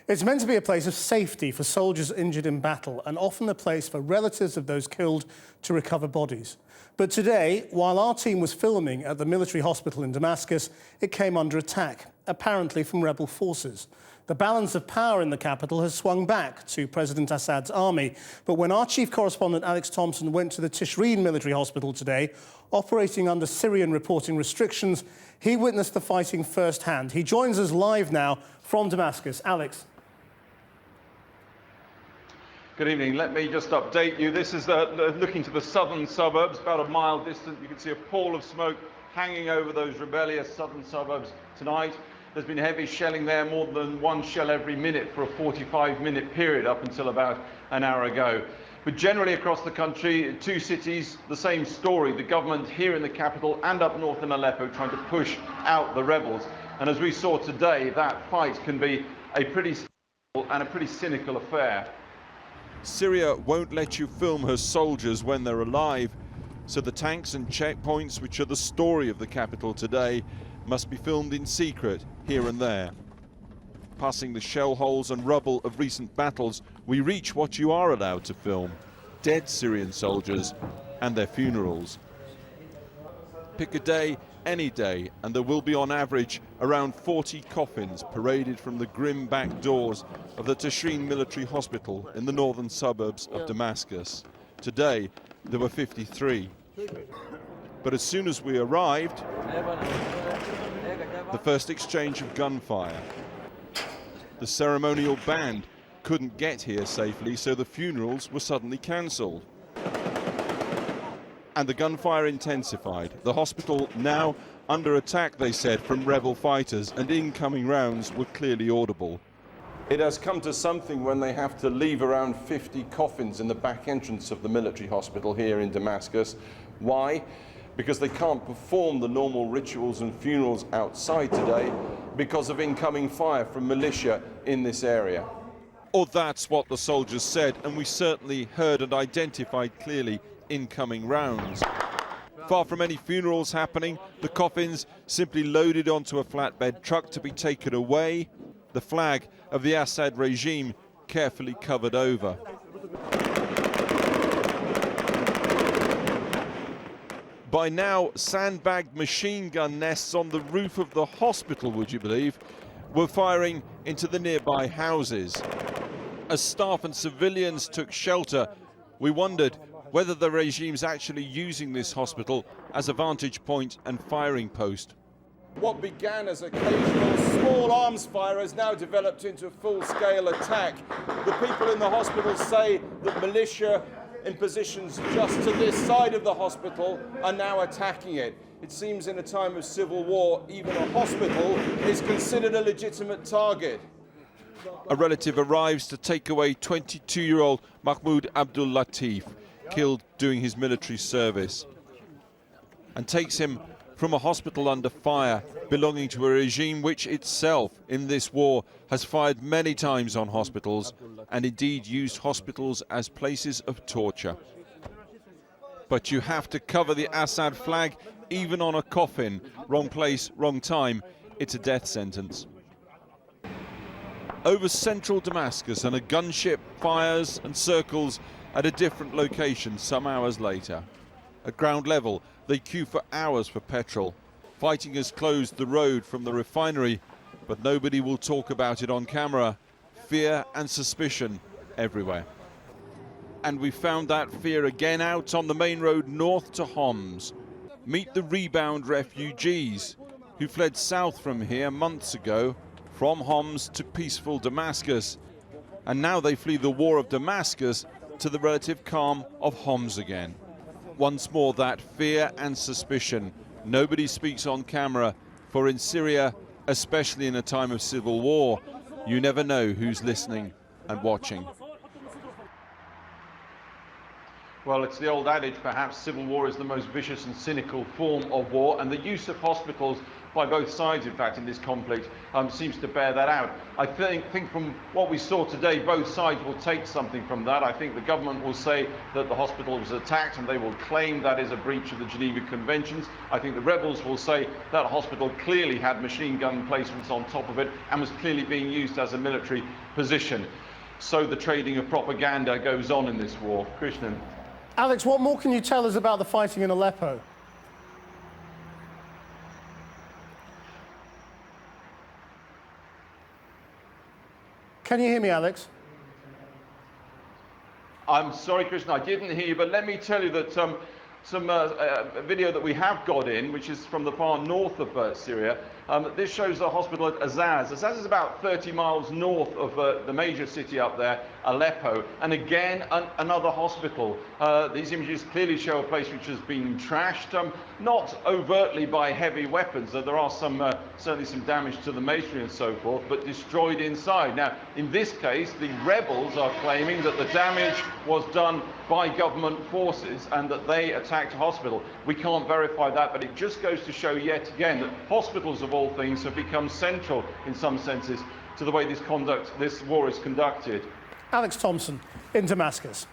It's meant to be a place of safety for soldiers injured in battle and often a place for relatives of those killed to recover bodies. But today, while our team was filming at the military hospital in Damascus, it came under attack, apparently from rebel forces. The balance of power in the capital has swung back to President Assad's army. But when our chief correspondent Alex Thomson went to the Tishreen military hospital today, operating under Syrian reporting restrictions, he witnessed the fighting firsthand. He joins us live now from Damascus. Alex. Good evening. Let me just update you. This is looking to the southern suburbs, about a mile distant. You can see a pall of smoke hanging over those rebellious southern suburbs tonight. There's been heavy shelling there, more than one shell every minute for a 45-minute period up until about an hour ago. But generally across the country, two cities, the same story. The government here in the capital and up north in Aleppo trying to push out the rebels. And as we saw today, that fight can be a pretty cynical affair. Syria won't let you film her soldiers when they're alive, so the tanks and checkpoints, which are the story of the capital today, must be filmed in secret here and there. Passing the shell holes and rubble of recent battles, we reach what you are allowed to film: dead Syrian soldiers and their funerals. Pick a day, any day, and there will be on average around 40 coffins paraded from the grim back doors of the Tishreen military hospital in the northern suburbs of Damascus. Today there were 53. But as soon as we arrived, the first exchange of gunfire. The ceremonial band couldn't get here safely, so the funerals were suddenly cancelled. And the gunfire intensified. The hospital now under attack, they said, from rebel fighters, and incoming rounds were clearly audible. It has come to something when they have to leave around 50 coffins in the back entrance of the military hospital here in Damascus. Why? Because they can't perform the normal rituals and funerals outside today because of incoming fire from militia in this area. Or that's what the soldiers said, and we certainly heard and identified clearly incoming rounds. Far from any funerals happening, the coffins simply loaded onto a flatbed truck to be taken away, the flag of the Assad regime carefully covered over. By now, sandbagged machine gun nests on the roof of the hospital, would you believe, were firing into the nearby houses. As staff and civilians took shelter, we wondered whether the regime's actually using this hospital as a vantage point and firing post. What began as occasional small arms fire has now developed into a full-scale attack. The people in the hospital say that militia in positions just to this side of the hospital are now attacking it. It seems in a time of civil war, even a hospital is considered a legitimate target. A relative arrives to take away 22-year-old Mahmoud Abdul Latif, killed doing his military service, and takes him from a hospital under fire belonging to a regime which itself in this war has fired many times on hospitals and indeed used hospitals as places of torture. But you have to cover the Assad flag even on a coffin. Wrong place, wrong time. It's a death sentence. Over central Damascus, and a gunship fires and circles at a different location some hours later. At ground level, they queue for hours for petrol. Fighting has closed the road from the refinery, but nobody will talk about it on camera. Fear and suspicion everywhere. And we found that fear again out on the main road north to Homs. Meet the rebound refugees who fled south from here months ago, from Homs to peaceful Damascus. And now they flee the war of Damascus to the relative calm of Homs again. Once more, that fear and suspicion. Nobody speaks on camera, for in Syria, especially in a time of civil war, you never know who's listening and watching. Well, it's the old adage, perhaps, civil war is the most vicious and cynical form of war, and the use of hospitals by both sides, in fact, in this conflict, seems to bear that out. I think from what we saw today, both sides will take something from that. I think the government will say that the hospital was attacked and they will claim that is a breach of the Geneva Conventions. I think the rebels will say that hospital clearly had machine gun emplacements on top of it and was clearly being used as a military position. So the trading of propaganda goes on in this war. Krishnan. Alex, what more can you tell us about the fighting in Aleppo? Can you hear me, Alex? I'm sorry, Krishnan, I didn't hear you, but let me tell you that some video that we have got in, which is from the far north of Syria. This shows the hospital at Azaz. Azaz is about 30 miles north of the major city up there, Aleppo. And again, another hospital. These images clearly show a place which has been trashed, not overtly by heavy weapons. There are certainly some damage to the masonry and so forth, but destroyed inside. Now, in this case, the rebels are claiming that the damage was done by government forces and that they attacked a hospital. We can't verify that, but it just goes to show yet again that hospitals of all things have become central in some senses to the way this war is conducted. Alex Thomson in Damascus.